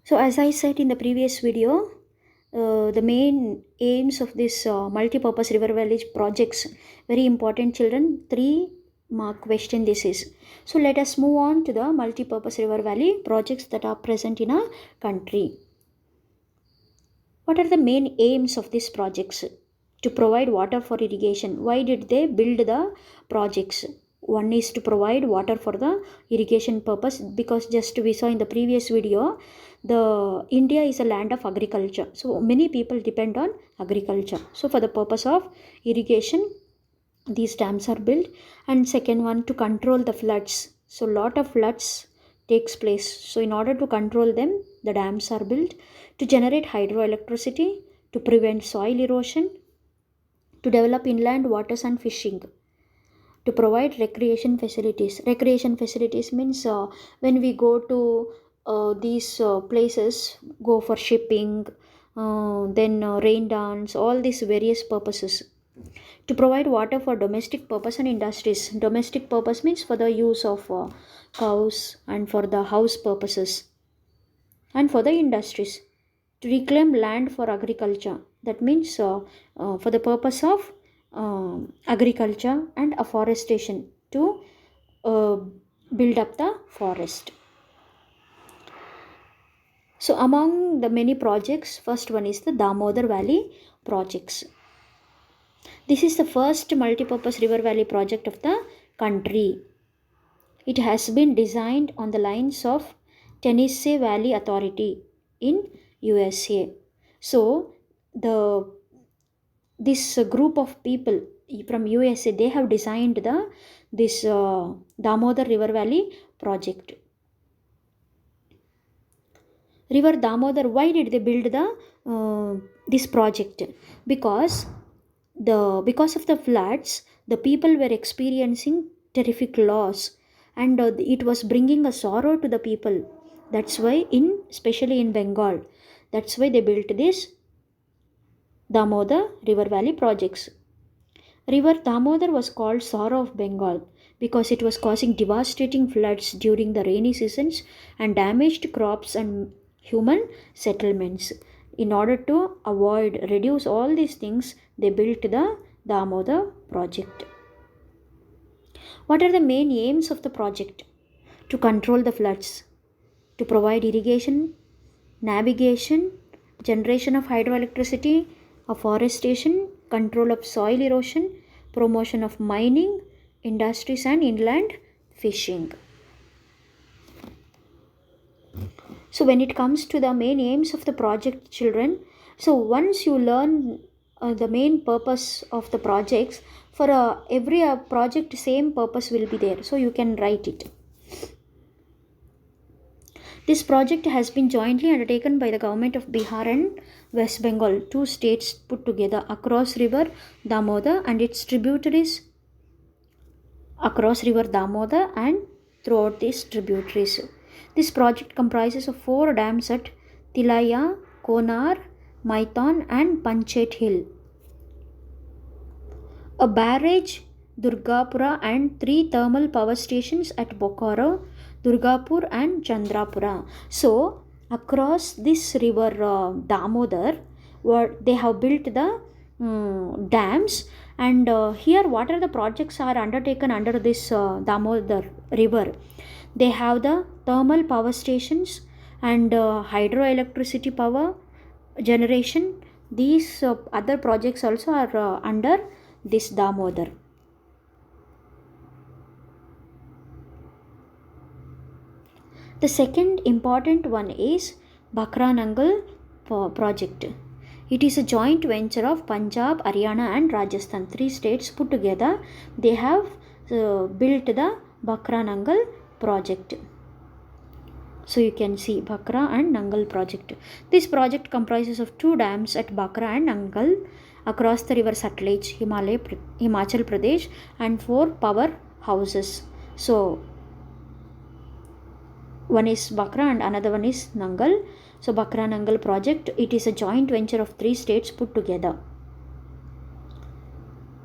So as I said in the previous video, the main aims of this multi-purpose river valley projects, very important children, 3 mark question this is. So let us move on to the multi-purpose river valley projects that are present in a country. What are the main aims of these projects? To provide water for irrigation. Why did they build the projects? One is to provide water for the irrigation purpose, because just we saw in the previous video, the India is a land of agriculture. So many people depend on agriculture. So for the purpose of irrigation, these dams are built. And second one, to control the floods. So lot of floods takes place. So in order to control them, the dams are built. To generate hydroelectricity, to prevent soil erosion, to develop inland waters and fishing, to provide recreation facilities. Recreation facilities means when we go to these places, go for shipping, then rain dance, all these various purposes. To provide water for domestic purpose and industries. Domestic purpose means for the use of cows and for the house purposes, and for the industries. To reclaim land for agriculture, that means for the purpose of agriculture and afforestation, to uh, build up the forest. So among the many projects, first one is the Damodar Valley projects. This is the first multi-purpose river valley project of the country. It has been designed on the lines of Tennessee Valley Authority in USA. So the this group of people from USA, they have designed this Damodar River Valley project. River Damodar, why did they build the this project? Because because of the floods, the people were experiencing terrific loss, and it was bringing a sorrow to the people. That's why, especially in Bengal, that's why they built this Damodar River Valley projects. River Damodar was called Sorrow of Bengal because it was causing devastating floods during the rainy seasons and damaged crops and human settlements. In order to reduce all these things, they built the Damodar project. What are the main aims of the project? To control the floods, to provide irrigation, navigation, generation of hydroelectricity, afforestation, control of soil erosion, promotion of mining, industries, and inland fishing. So when it comes to the main aims of the project, children, so once you learn the main purpose of the projects, for every project same purpose will be there, so you can write it. This project has been jointly undertaken by the government of Bihar and West Bengal, 2 states put together, across river Damodar and its tributaries, across river Damodar and throughout these tributaries. This project comprises of 4 dams at Tilaya, Konar, Maitan and Panchet Hill, a barrage, Durgapura, and 3 thermal power stations at Bokaro, Durgapur and Chandrapura. So across this river Damodar, they have built the dams, and here what are the projects are undertaken under this Damodar river? They have the thermal power stations and hydroelectricity power generation. These other projects also are under this Damodar. The second important one is Bhakra project. It is a joint venture of Punjab, Haryana and Rajasthan, 3 states put together. They have built the Bhakra project. So you can see Bhakra and Nangal project. This project comprises of 2 dams at Bhakra and Nangal across the river Sutlej, Himachal Pradesh, and 4 power houses. So one is Bhakra and another one is Nangal. So Bhakra Nangal project, it is a joint venture of 3 states put together.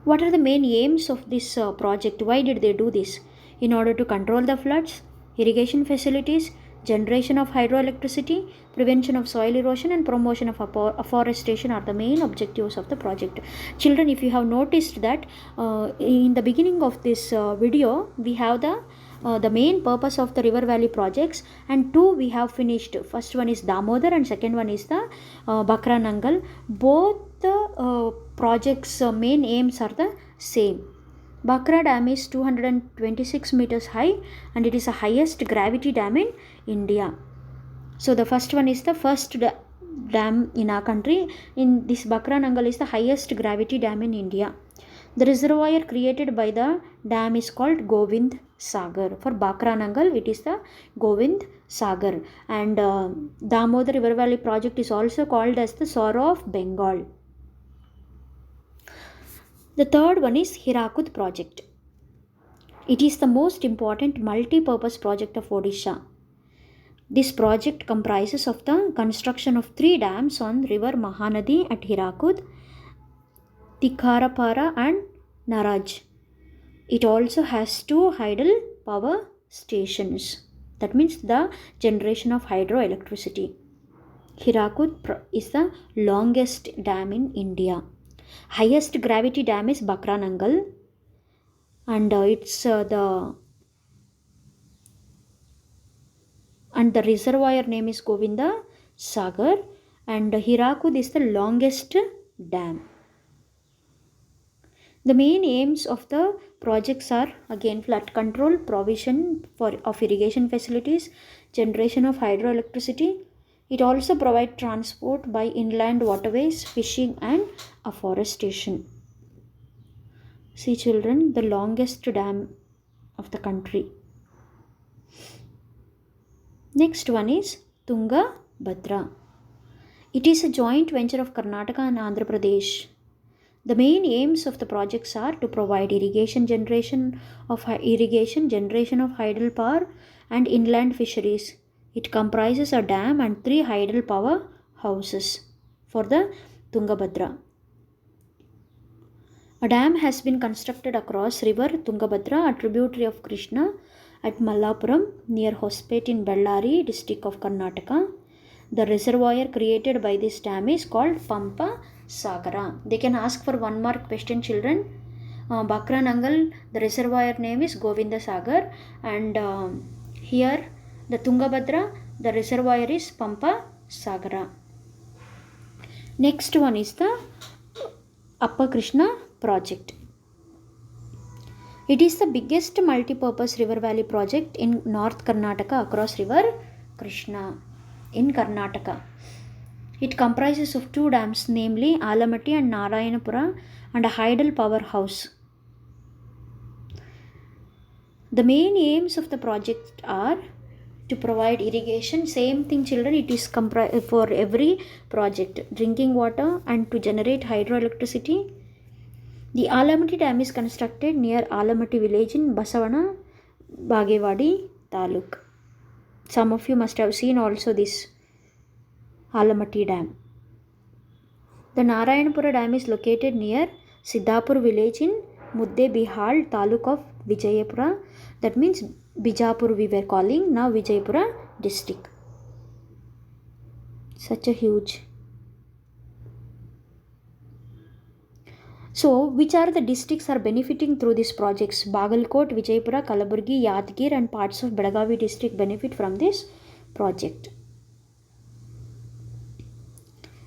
What are the main aims of this project? Why did they do this? In order to control the floods, irrigation facilities, Generation of hydroelectricity, prevention of soil erosion, and promotion of afforestation are the main objectives of the project. Children, if you have noticed that in the beginning of this video, we have the main purpose of the river valley projects, and two we have finished. First one is Damodar and second one is the Bakra Nangal. Both the projects main aims are the same. Bakra Dam is 226 meters high and it is the highest gravity dam in India. So the first one is the first dam in our country. In this Bakra Nangal is the highest gravity dam in India. The reservoir created by the dam is called Govind Sagar. For Bakra Nangal, it is the Govind Sagar. And Damodar River Valley project is also called as the Sorrow of Bengal. The third one is Hirakud project. It is the most important multi-purpose project of Odisha. This project comprises of the construction of 3 dams on river Mahanadi at Hirakud, Tikharapara and Naraj. It also has 2 hydel power stations. That means the generation of hydroelectricity. Hirakud is the longest dam in India. Highest gravity dam is Bakra Nangal, and the reservoir name is Govinda Sagar, and Hirakud is the longest dam. The main aims of the projects are again flood control, provision of irrigation facilities, generation of hydroelectricity. It also provides transport by inland waterways, fishing and afforestation. See children, the longest dam of the country. Next one is Tunga Bhadra. It is a joint venture of Karnataka and Andhra Pradesh. The main aims of the projects are to provide generation of hydel power and inland fisheries. It comprises a dam and 3 hydel power houses for the Tungabhadra. A dam has been constructed across river Tungabhadra, a tributary of Krishna, at Mallapuram near Hospet in Bellary district of Karnataka. The reservoir created by this dam is called Pampa Sagara. They can ask for 1 mark question children. Bakra Nangal, the reservoir name is Govinda Sagar, and here the Tungabhadra, the reservoir is Pampa Sagara. Next one is the Upper Krishna project. It is the biggest multi-purpose river valley project in North Karnataka across river Krishna in Karnataka. It comprises of 2 dams, namely Alamatti and Narayanapura, and a hydel powerhouse. The main aims of the project are to provide irrigation, same thing children, it is for every project, drinking water and to generate hydroelectricity. The Alamatti dam is constructed near Alamatti village in Basavana, Bagewadi Taluk. Some of you must have seen also this Alamatti dam. The Narayanapura dam is located near Siddhapur village in Mudde Bihal Taluk of Vijayapura. That means Bijapur we were calling, now Vijayapura district. Such a huge. So, which are the districts are benefiting through these projects? Bagalkot, Vijayapura, Kalaburgi, Yadgir and parts of Belagavi district benefit from this project.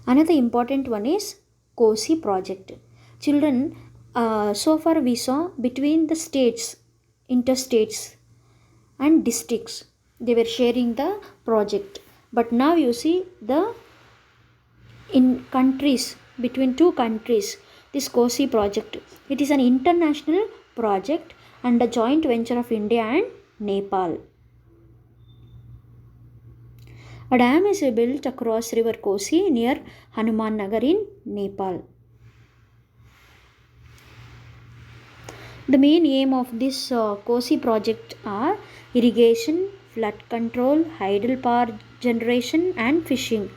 Another important one is Kosi project. Children, so far we saw between the states, interstates and districts, they were sharing the project. But now you see in countries, between 2 countries, this Kosi project. It is an international project and a joint venture of India and Nepal. A dam is built across river Kosi near Hanuman Nagar in Nepal. The main aim of this Kosi project are irrigation, flood control, hydel power generation and fishing.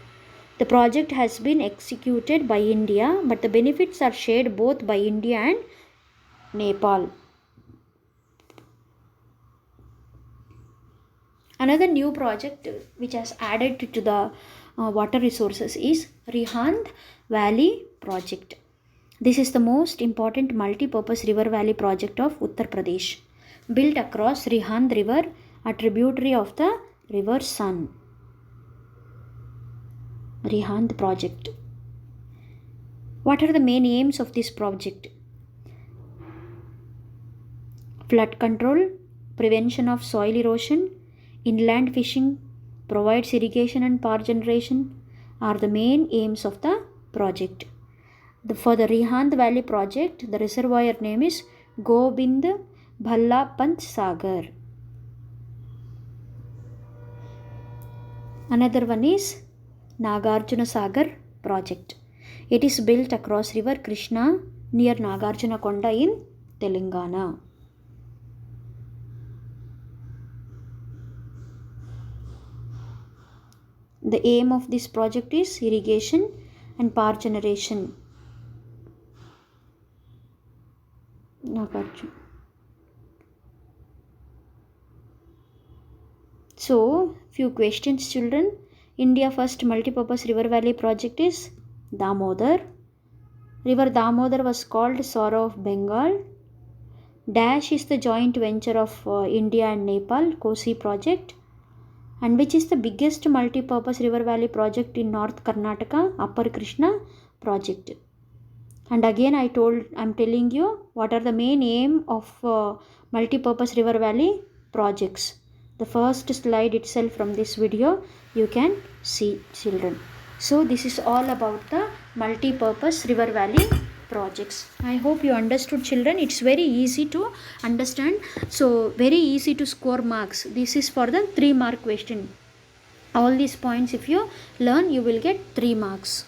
The project has been executed by India, but the benefits are shared both by India and Nepal. Another new project which has added to the water resources is Rihand Valley project. This is the most important multi-purpose river valley project of Uttar Pradesh, built across Rihand River, a tributary of the river Sun. Rihand project. What are the main aims of this project? Flood control, prevention of soil erosion, inland fishing, provides irrigation and power generation are the main aims of the project. For the Rihand Valley project, the reservoir name is Gobind Bhalla Pant Sagar. Another one is Nagarjuna Sagar project. It is built across river Krishna near Nagarjuna Konda in Telangana. The aim of this project is irrigation and power generation. Nagarjuna. So, few questions, children. India first multipurpose river valley project is Damodar. River Damodar was called Sorrow of Bengal. Dash is the joint venture of India and Nepal, Kosi project. And which is the biggest multipurpose river valley project in North Karnataka? Upper Krishna project. And again I'm telling you what are the main aim of multipurpose river valley projects. The first slide itself from this video you can see, children. So this is all about the multipurpose river valley projects. I hope you understood, children. It's very easy to understand, so very easy to score marks. This is for the 3-mark question. All these points if you learn, you will get 3 marks.